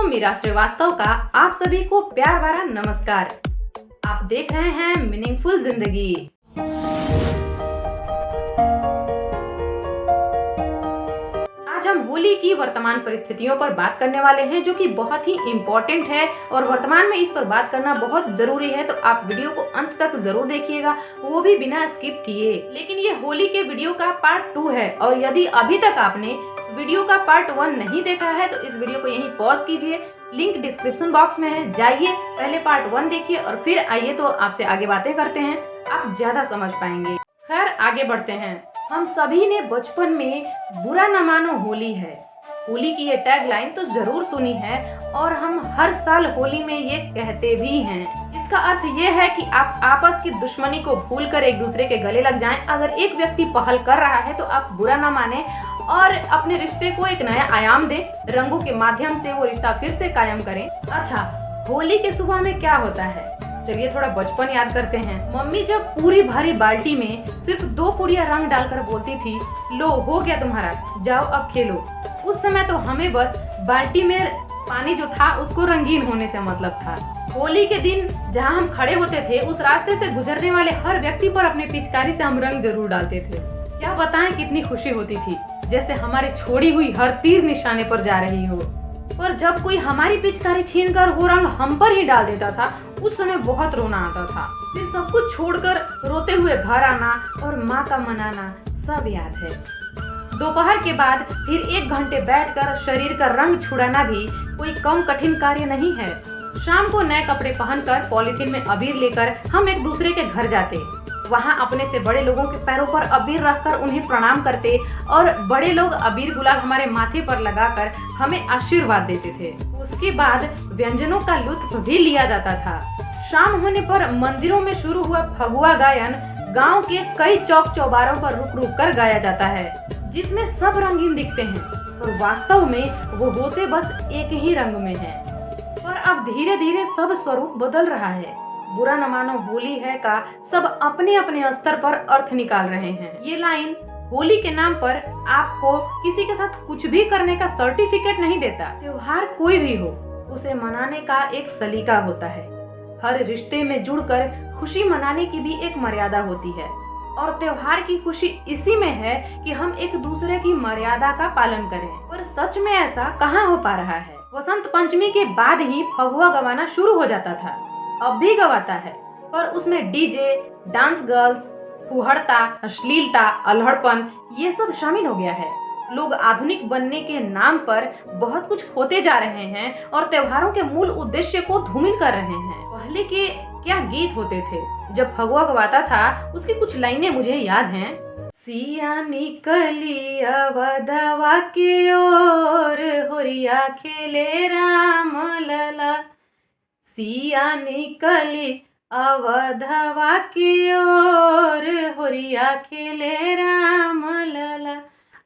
मीरा श्रीवास्तव का आप सभी को प्यार भरा नमस्कार। आप देख रहे हैं मीनिंगफुल जिंदगी। आज हम होली की वर्तमान परिस्थितियों पर बात करने वाले हैं, जो कि बहुत ही इम्पोर्टेंट है और वर्तमान में इस पर बात करना बहुत जरूरी है। तो आप वीडियो को अंत तक जरूर देखिएगा, वो भी बिना स्किप किए। लेकिन ये होली के वीडियो का पार्ट 2 है, और यदि अभी तक आपने वीडियो का पार्ट 1 नहीं देखा है तो इस वीडियो को यहीं पॉज कीजिए, लिंक डिस्क्रिप्शन बॉक्स में है, जाइए पहले पार्ट 1 देखिए और फिर आइए तो आपसे आगे बातें करते हैं, आप ज्यादा समझ पाएंगे। खैर आगे बढ़ते हैं। हम सभी ने बचपन में बुरा न मानो होली है, होली की ये टैगलाइन तो जरूर सुनी है और हम हर साल होली में ये कहते भी हैं। इसका अर्थ ये है कि आप आपस की दुश्मनी को भूलकर एक दूसरे के गले लग जाएं। अगर एक व्यक्ति पहल कर रहा है तो आप बुरा ना माने और अपने रिश्ते को एक नया आयाम दें, रंगों के माध्यम से वो रिश्ता फिर से कायम करें। अच्छा, होली के सुबह में क्या होता है, चलिए थोड़ा बचपन याद करते हैं। मम्मी जब पूरी भरी बाल्टी में सिर्फ 2 पुड़िया रंग डालकर बोलती थी, लो हो गया तुम्हारा, जाओ अब खेलो। उस समय तो हमें बस बाल्टी में पानी जो था उसको रंगीन होने से मतलब था। होली के दिन जहाँ हम खड़े होते थे उस रास्ते से गुजरने वाले हर व्यक्ति पर अपने पिचकारी से हम रंग जरूर डालते थे। क्या बताएं कितनी खुशी होती थी, जैसे हमारी छोड़ी हुई हर तीर निशाने पर जा रही हो। पर जब कोई हमारी पिचकारी छीनकर वो रंग हम पर ही डाल देता था, उस समय बहुत रोना आता था। फिर सब कुछ छोड़कर रोते हुए घर आना और माँ का मनाना सब याद है। दोपहर के बाद फिर 1 घंटे बैठकर शरीर का रंग छुड़ाना भी कोई कम कठिन कार्य नहीं है। शाम को नए कपड़े पहनकर पॉलिथीन में अबीर लेकर हम एक दूसरे के घर जाते, वहाँ अपने से बड़े लोगों के पैरों पर अबीर रखकर उन्हें प्रणाम करते और बड़े लोग अबीर गुलाल हमारे माथे पर लगाकर हमें आशीर्वाद देते थे। उसके बाद व्यंजनों का लुत्फ भी लिया जाता था। शाम होने पर मंदिरों में शुरू हुआ फगुआ गायन गांव के कई चौक चौबारों पर रुक रुक कर गाया जाता है, जिसमें सब रंगीन दिखते हैं और वास्तव में वो होते बस एक ही रंग में हैं। पर अब धीरे धीरे सब स्वरूप बदल रहा है। बुरा न मानो होली है का सब अपने अपने स्तर पर अर्थ निकाल रहे हैं। ये लाइन होली के नाम पर आपको किसी के साथ कुछ भी करने का सर्टिफिकेट नहीं देता। त्योहार कोई भी हो, उसे मनाने का एक सलीका होता है। हर रिश्ते में जुड़कर खुशी मनाने की भी एक मर्यादा होती है, और त्योहार की खुशी इसी में है कि हम एक दूसरे की मर्यादा का पालन करें। पर सच में ऐसा कहाँ हो पा रहा है। वसंत पंचमी के बाद ही फगुआ गवाना शुरू हो जाता था, अब भी गवाता है, पर उसमें डीजे, डांस गर्ल्स, फुहड़ता, अश्लीलता, अल्हड़पन ये सब शामिल हो गया है। लोग आधुनिक बनने के नाम पर बहुत कुछ खोते जा रहे हैं और त्योहारों के मूल उद्देश्य को धूमिल कर रहे हैं। पहले के क्या गीत होते थे, जब फगुआ गवाता था उसकी कुछ लाइनें मुझे याद हैं। सिया निकली अवधवा की ओर, होरिया खेले राम लला। सिया निकली अवधवा की ओर, होरिया खेले राम लला।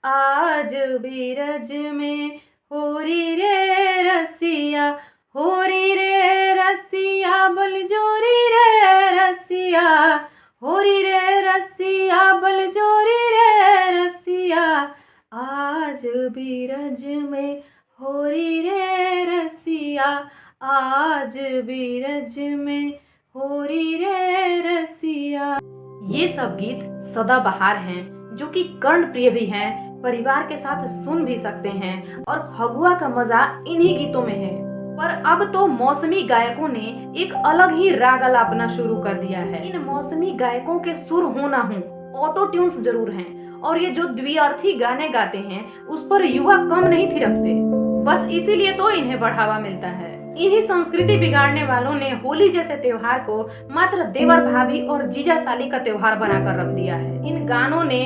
आज बीरज में होरी रे रसिया, होरी रे रसिया, बलजोरी रे रसिया, होरी रे रसिया, बलजोरी रे रसिया। आज बीरज में होरी रे रसिया, आज बीरज में होरी रे रसिया। ये सब गीत सदाबहार हैं, जो कि कर्ण प्रिय भी हैं, परिवार के साथ सुन भी सकते हैं, और फगुआ का मजा इन्हीं गीतों में है। पर अब तो मौसमी गायकों ने एक अलग ही राग अलापना शुरू कर दिया है। इन मौसमी गायकों के सुर हो ना हो, ऑटो ट्यून्स जरूर हैं, और ये जो द्विअर्थी गाने गाते हैं उस पर युवा कम नहीं थिरकते। बस इसीलिए तो इन्हें बढ़ावा मिलता है। इन्हीं संस्कृति बिगाड़ने वालों ने होली जैसे त्योहार को मात्र देवर भाभी और जीजा साली का त्योहार बनाकर रख दिया है। इन गानों ने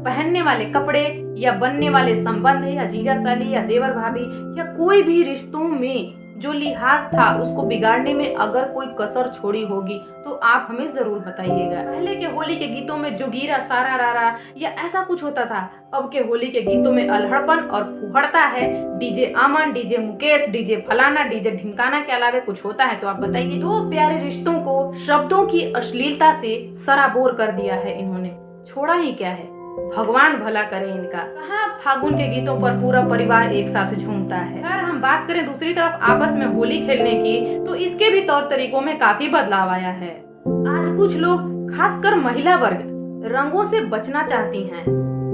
पहनने वाले कपड़े या बनने वाले संबंध या जीजा साली या देवर भाभी या कोई भी रिश्तों में जो लिहाज था उसको बिगाड़ने में अगर कोई कसर छोड़ी होगी तो आप हमें जरूर बताइएगा। पहले के होली के गीतों में जोगीरा, सारा रारा या ऐसा कुछ होता था, अब के होली के गीतों में अल्हड़पन और फुहड़ता है। डीजे अमन, डीजे मुकेश, डीजे फलाना, डीजे ढिमकाना के अलावा कुछ होता है तो आप बताइए। 2 प्यारे रिश्तों को शब्दों की अश्लीलता से सराबोर कर दिया है इन्होंने। छोड़ा ही क्या है, भगवान भला करे इनका। कहाँ फागुन के गीतों पर पूरा परिवार एक साथ झूमता है। अगर हम बात करें दूसरी तरफ आपस में होली खेलने की, तो इसके भी तौर तरीकों में काफी बदलाव आया है। आज कुछ लोग, खासकर महिला वर्ग, रंगों से बचना चाहती हैं।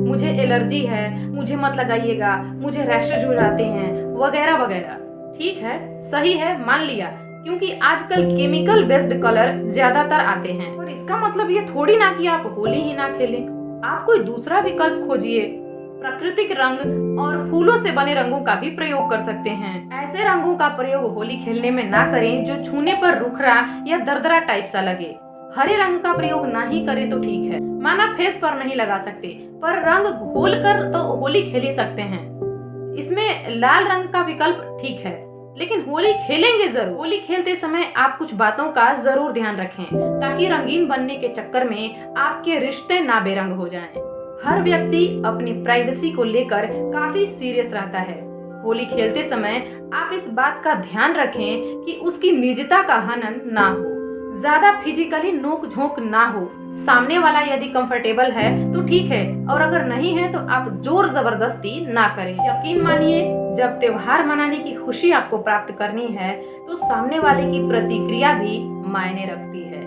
मुझे एलर्जी है, मुझे मत लगाइएगा, मुझे रैशेज हो जाते हैं, वगैरह वगैरह। ठीक है, सही है, मान लिया, क्योंकि आजकल केमिकल बेस्ड कलर ज्यादातर आते हैं। और इसका मतलब ये थोड़ी ना कि आप होली ही ना खेलें। आप कोई दूसरा विकल्प खोजिए। प्राकृतिक रंग और फूलों से बने रंगों का भी प्रयोग कर सकते हैं। ऐसे रंगों का प्रयोग होली खेलने में ना करें जो छूने पर रुखरा या दरदरा टाइप सा लगे। हरे रंग का प्रयोग ना ही करें तो ठीक है, माना फेस पर नहीं लगा सकते, पर रंग घोल कर तो होली खेल ही सकते हैं। इसमें लाल रंग का विकल्प ठीक है, लेकिन होली खेलेंगे जरूर। होली खेलते समय आप कुछ बातों का जरूर ध्यान रखें, ताकि रंगीन बनने के चक्कर में आपके रिश्ते ना बेरंग हो जाएं। हर व्यक्ति अपनी प्राइवेसी को लेकर काफी सीरियस रहता है। होली खेलते समय आप इस बात का ध्यान रखें कि उसकी निजता का हनन ना हो, ज्यादा फिजिकली नोक झोंक ना हो। सामने वाला यदि कंफर्टेबल है तो ठीक है, और अगर नहीं है तो आप जोर जबरदस्ती ना करें। यकीन मानिए, जब त्योहार मनाने की खुशी आपको प्राप्त करनी है तो सामने वाले की प्रतिक्रिया भी मायने रखती है।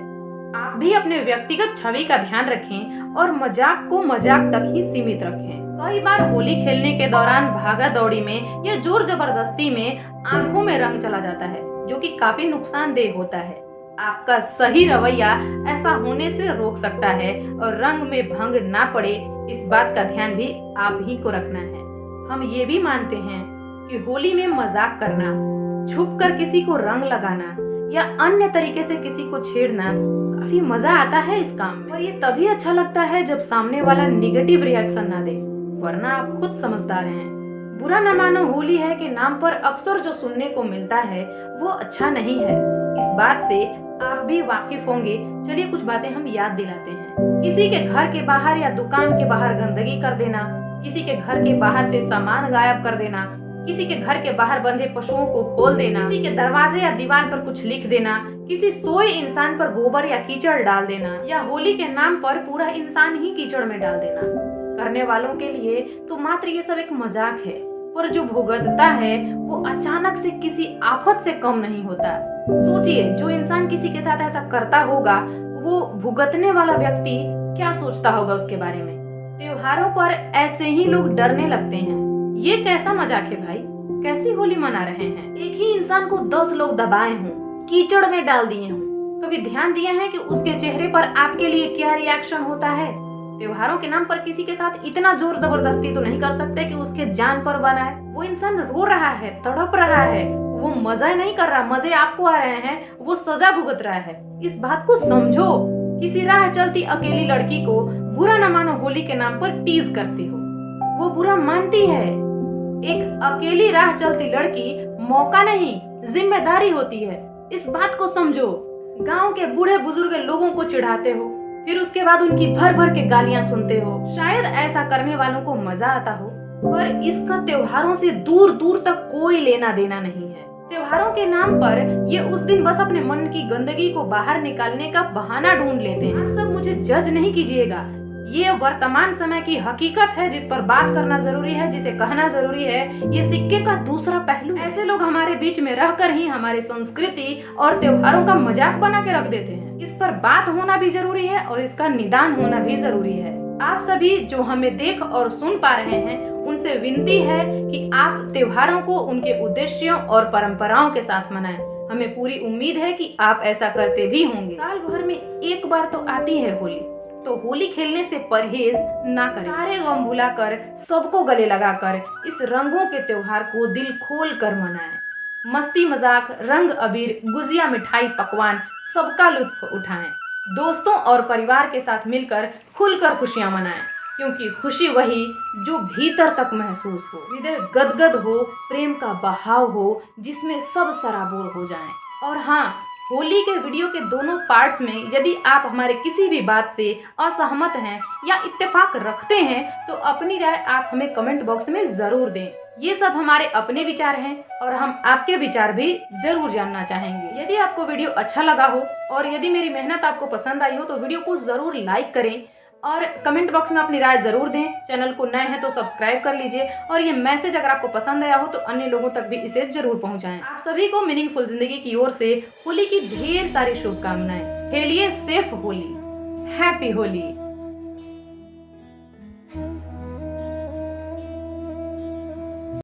आप भी अपने व्यक्तिगत छवि का ध्यान रखें और मजाक को मजाक तक ही सीमित रखें। कई बार होली खेलने के दौरान भागा दौड़ी में या जोर जबरदस्ती में आंखों में रंग चला जाता है, जो कि काफी नुकसानदेह होता है। आपका सही रवैया ऐसा होने से रोक सकता है, और रंग में भंग ना पड़े इस बात का ध्यान भी आप ही को रखना है। हम ये भी मानते हैं कि होली में मजाक करना, छुप कर किसी को रंग लगाना या अन्य तरीके से किसी को छेड़ना, काफी मजा आता है इस काम में। और ये तभी अच्छा लगता है जब सामने वाला निगेटिव रिएक्शन ना दे, वरना आप खुद समझदार हैं। बुरा न मानो, होली है के नाम पर अक्सर जो सुनने को मिलता है वो अच्छा नहीं है। इस बात से आप भी वाकिफ होंगे। चलिए कुछ बातें हम याद दिलाते हैं। किसी के घर के बाहर या दुकान के बाहर गंदगी कर देना, किसी के घर के बाहर से सामान गायब कर देना, किसी के घर के बाहर बंधे पशुओं को खोल देना, किसी के दरवाजे या दीवार पर कुछ लिख देना, किसी सोए इंसान पर गोबर या कीचड़ डाल देना, या होली के नाम पर पूरा इंसान ही कीचड़ में डाल देना। करने वालों के लिए तो मात्र ये सब एक मजाक है, पर जो भुगतता है वो अचानक से किसी आफत से कम नहीं होता। सोचिए, जो इंसान किसी के साथ ऐसा करता होगा, वो भुगतने वाला व्यक्ति क्या सोचता होगा उसके बारे में। त्योहारों पर ऐसे ही लोग डरने लगते हैं। ये कैसा मजाक है भाई, कैसी होली मना रहे हैं। एक ही इंसान को 10 लोग दबाए हों, कीचड़ में डाल दिए हों, कभी ध्यान दिए हैं कि उसके चेहरे पर आपके लिए क्या रिएक्शन होता है। त्योहारों के नाम पर किसी के साथ इतना जोर जबरदस्ती तो नहीं कर सकते कि उसके जान पर बनाए। वो इंसान रो रहा है, तड़प रहा है, वो मजा नहीं कर रहा, मजे आपको आ रहे हैं, वो सजा भुगत रहा है। इस बात को समझो। किसी राह चलती अकेली लड़की को बुरा न मानो, होली के नाम पर टीज करती हो, वो बुरा मानती है। एक अकेली राह चलती लड़की मौका नहीं, जिम्मेदारी होती है। इस बात को समझो। गांव के बूढ़े बुजुर्ग लोगों को चिढ़ाते हो, फिर उसके बाद उनकी भर भर के गालियां सुनते हो। शायद ऐसा करने वालों को मजा आता हो, पर इसका त्योहारों से दूर दूर तक कोई लेना देना नहीं है। त्योहारों के नाम पर ये उस दिन बस अपने मन की गंदगी को बाहर निकालने का बहाना ढूंढ लेते हैं। आप सब मुझे जज नहीं कीजिएगा, ये वर्तमान समय की हकीकत है जिस पर बात करना जरूरी है, जिसे कहना जरूरी है। ये सिक्के का दूसरा पहलू। ऐसे लोग हमारे बीच में रहकर ही हमारी संस्कृति और त्योहारों का मजाक बना के रख देते हैं। इस पर बात होना भी जरूरी है और इसका निदान होना भी जरूरी है। आप सभी जो हमें देख और सुन पा रहे हैं, उनसे विनती है कि आप त्योहारों को उनके उद्देश्यों और परंपराओं के साथ मनाएं। हमें पूरी उम्मीद है कि आप ऐसा करते भी होंगे। साल भर में एक बार तो आती है होली, तो होली खेलने से परहेज ना करें। सारे गम भुलाकर, सबको गले लगाकर इस रंगों के त्योहार को दिल खोल कर मनाएं। मस्ती मजाक, रंग अबीर, गुजिया, मिठाई, पकवान, सबका लुत्फ उठाएं। दोस्तों और परिवार के साथ मिलकर खुलकर खुशियां मनाएं, क्योंकि खुशी वही जो भीतर तक महसूस हो, हृदय गदगद हो, प्रेम का बहाव हो, जिसमें सब सराबोर हो जाएं। और हाँ, होली के वीडियो के दोनों पार्ट्स में यदि आप हमारे किसी भी बात से असहमत हैं या इत्तेफाक रखते हैं, तो अपनी राय आप हमें कमेंट बॉक्स में जरूर दें। ये सब हमारे अपने विचार हैं और हम आपके विचार भी जरूर जानना चाहेंगे। यदि आपको वीडियो अच्छा लगा हो और यदि मेरी मेहनत आपको पसंद आई हो, तो वीडियो को जरूर लाइक करें और कमेंट बॉक्स में अपनी राय जरूर दें। चैनल को नए हैं तो सब्सक्राइब कर लीजिए और ये मैसेज अगर आपको पसंद आया हो तो अन्य लोगों तक भी इसे जरूर पहुंचाएं। आप सभी को मीनिंगफुल जिंदगी की ओर से होली की ढेर सारी शुभकामनाएं। खेलिए सेफ होली। हैप्पी होली।